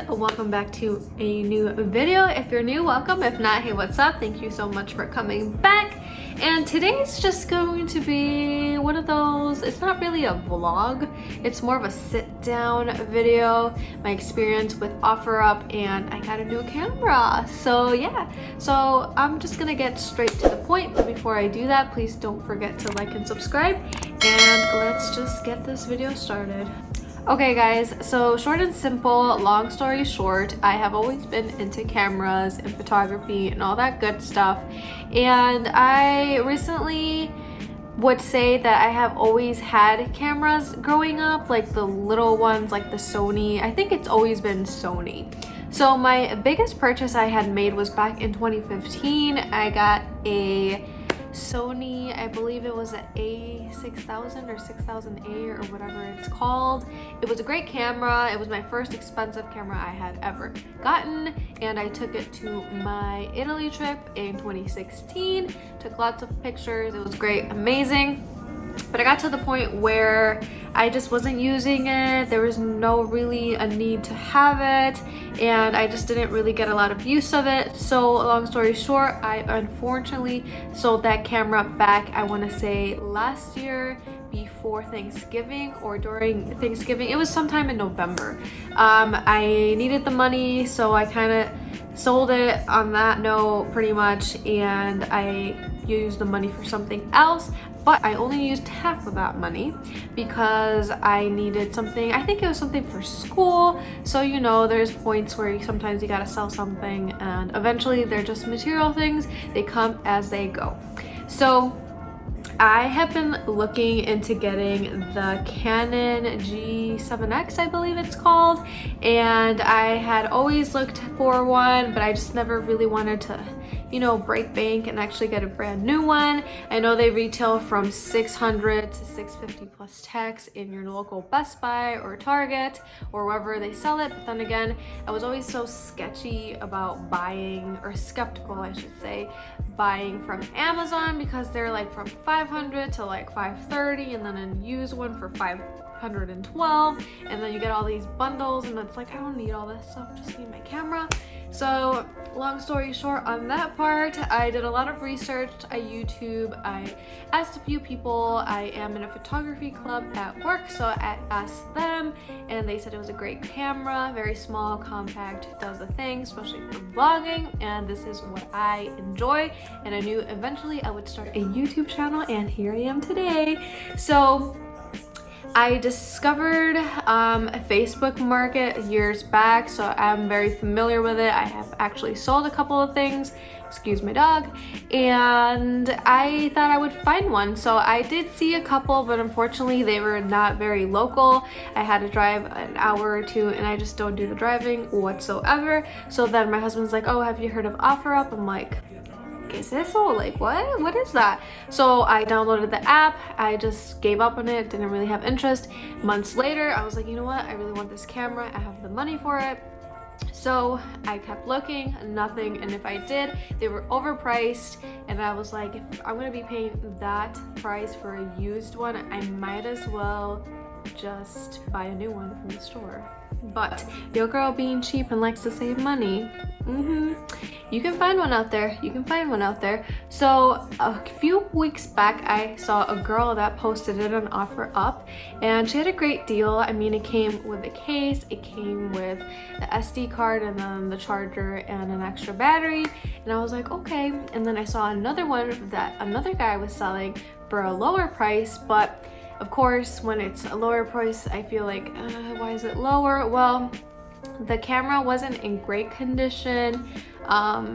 welcome back to a new video. If you're new, welcome. If not, hey, what's up? Thank you so much for coming back. And today's just going to be one of those, it's not really a vlog, it's more of a sit down video, my experience with OfferUp, and I got a new camera. So yeah, so I'm just gonna get straight to the point, but before I do that, please don't forget to like and subscribe, and let's just get this video started. Okay guys, so short and simple, long story short, I have always been into cameras and photography and all that good stuff, and I recently would say that I have always had cameras growing up, like the little ones, like the Sony. I think it's always been Sony. So my biggest purchase I had made was back in 2015. I got a Sony, I believe it was an A6000 or 6000A or whatever it's called. It was a great camera. It was my first expensive camera I had ever gotten, and I took it to my Italy trip in 2016. Took lots of pictures. It was great, amazing. But I got to the point where I just wasn't using it. There was no really a need to have it, and I just didn't really get a lot of use of it. So long story short, I unfortunately sold that camera back, I want to say last year before Thanksgiving or during Thanksgiving. It was sometime in November. I needed the money, so I kind of sold it on that note pretty much, and I used the money for something else. But I only used half of that money because I needed something. I think it was something for school. So, you know, there's points where sometimes you gotta sell something, and eventually they're just material things. They come as they go. So I have been looking into getting the Canon G7X, I believe it's called. And I had always looked for one, but I just never really wanted to, you know, break bank and actually get a brand new one. I know they retail from $600 to $650 plus tax in your local Best Buy or Target or wherever they sell it. But then again, I was always so sketchy about buying, or skeptical I should say, buying from Amazon, because they're like from $500 to like $530, and then a used one for $512, and then you get all these bundles, and it's like, I don't need all this stuff, just need my camera. So long story short on that part, I did a lot of research. I YouTube, I asked a few people. I am in a photography club at work, so I asked them, and they said it was a great camera, very small, compact, does the thing, especially for vlogging, and this is what I enjoy. And I knew eventually I would start a YouTube channel, and here I am today. So I discovered a Facebook Market years back, so I'm very familiar with it. I have actually sold a couple of things, excuse my dog, and I thought I would find one. So I did see a couple, but unfortunately they were not very local. I had to drive an hour or two, and I just don't do the driving whatsoever. So then my husband's like, oh, have you heard of OfferUp? I'm like, is this all, like, what is that? So I downloaded the app. I just gave up on it, didn't really have interest. Months later, I was like, you know what, I really want this camera, I have the money for it. So I kept looking, nothing, and if I did, they were overpriced, and I was like, if I'm gonna be paying that price for a used one, I might as well just buy a new one from the store. But your girl being cheap and likes to save money, you can find one out there. You can find one out there. So a few weeks back, I saw a girl that posted it on OfferUp, and she had a great deal. I mean, it came with a case, it came with the SD card, and then the charger and an extra battery. And I was like, okay. And then I saw another one that another guy was selling for a lower price, but of course, when it's a lower price, I feel like, why is it lower? Well, the camera wasn't in great condition.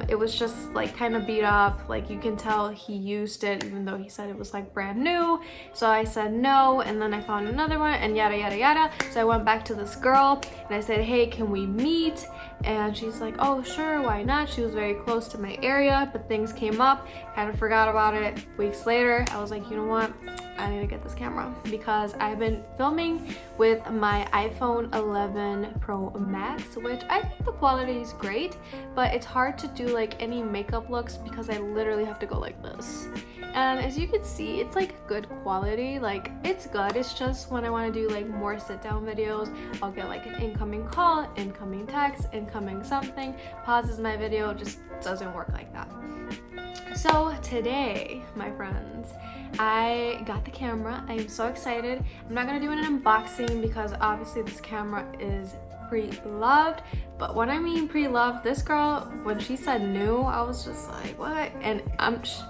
It was just like kind of beat up. Like, you can tell he used it, even though he said it was like brand new. So I said no, and then I found another one, and yada yada yada. So I went back to this girl and I said, hey, can we meet? And she's like, oh sure, why not? She was very close to my area, but things came up, kind of forgot about it. Weeks later, I was like, you know what, I need to get this camera, because I've been filming with my iPhone 11 Pro Max Tax, which I think the quality is great, but it's hard to do like any makeup looks because I literally have to go like this. And as you can see, it's like good quality, like it's good. It's just when I want to do like more sit down videos, I'll get like an incoming call, incoming text, incoming something, pauses my video, just doesn't work like that. So today, my friends, I got the camera. I am so excited. I'm not gonna do an unboxing because obviously this camera is pre-loved, but when I mean pre-loved, this girl, when she said new, I was just like, what? And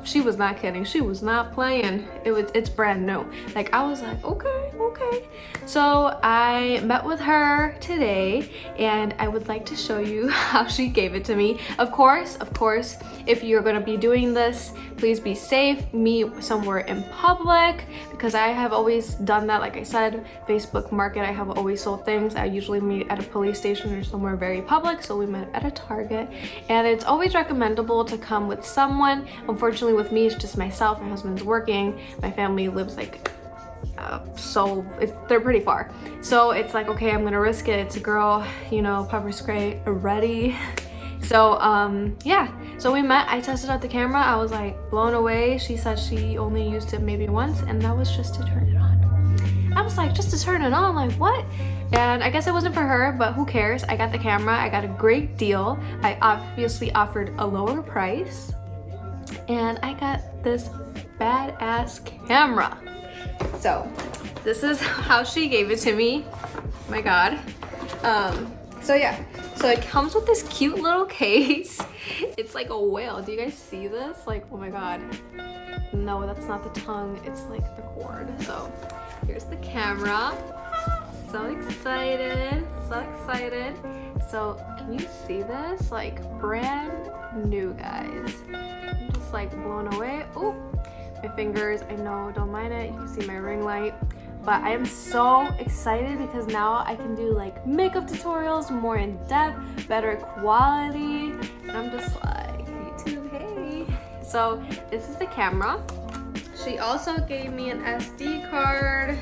she was not kidding. She was not playing. It's brand new. Like, I was like, okay. So I met with her today and I would like to show you how she gave it to me. Of course, if you're gonna be doing this, please be safe. Meet somewhere in public, because I have always done that. Like I said, Facebook Market, I have always sold things. I usually meet at a police station or somewhere very public, so we met at a Target, and it's always recommendable to come with someone. Unfortunately with me, it's just myself. My husband's working, my family lives like they're pretty far, so it's like, okay, I'm gonna risk it. It's a girl, you know, pepper spray ready. So yeah, so we met. I tested out the camera. I was like blown away. She said she only used it maybe once, and that was just to turn it on. I was like, just to turn it on, like what? And I guess it wasn't for her, but who cares? I got the camera. I got a great deal. I obviously offered a lower price, and I got this badass camera. So this is how she gave it to me. My god. So yeah, so it comes with this cute little case. It's like a whale. Do you guys see this? Like, oh my god. No, that's not the tongue, it's like the cord. So here's the camera. So excited. So can you see this? Like brand new, guys. I'm just like blown away. Oh, my fingers, I know, don't mind it. You can see my ring light. But I am so excited because now I can do like makeup tutorials, more in depth, better quality. And I'm just like, YouTube, hey. So this is the camera. She also gave me an SD card.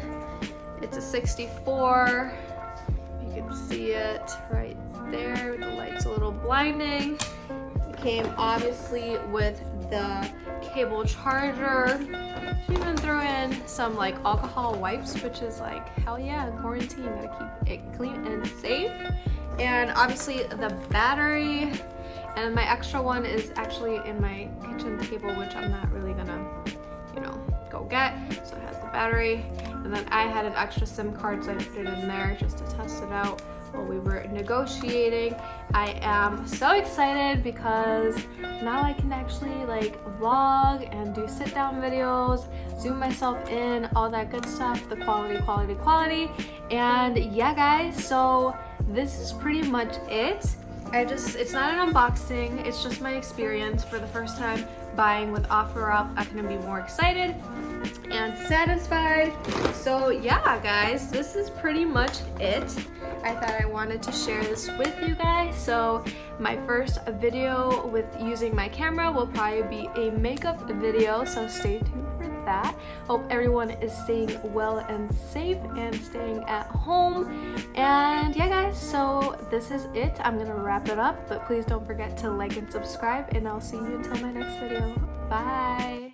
It's a 64. You can see it right there. The light's a little blinding. It came obviously with the cable charger. She even threw in some like alcohol wipes, which is like, hell yeah, quarantine, gotta keep it clean and safe. And obviously the battery, and my extra one is actually in my kitchen table, which I'm not really gonna, you know, go get. So it has the battery, and then I had an extra SIM card, so I put it in there just to test it out while we were negotiating. I am so excited because now I can actually like vlog and do sit down videos, zoom myself in, all that good stuff, the quality. And yeah guys, so this is pretty much it. It's not an unboxing, it's just my experience for the first time buying with OfferUp. I couldn't be more excited and satisfied. So yeah guys, this is pretty much it. I thought I wanted to share this with you guys. So my first video with using my camera will probably be a makeup video, so stay tuned for that. Hope everyone is staying well and safe and staying at home. And yeah guys, so this is it. I'm gonna wrap it up, but please don't forget to like and subscribe, and I'll see you until my next video. Bye.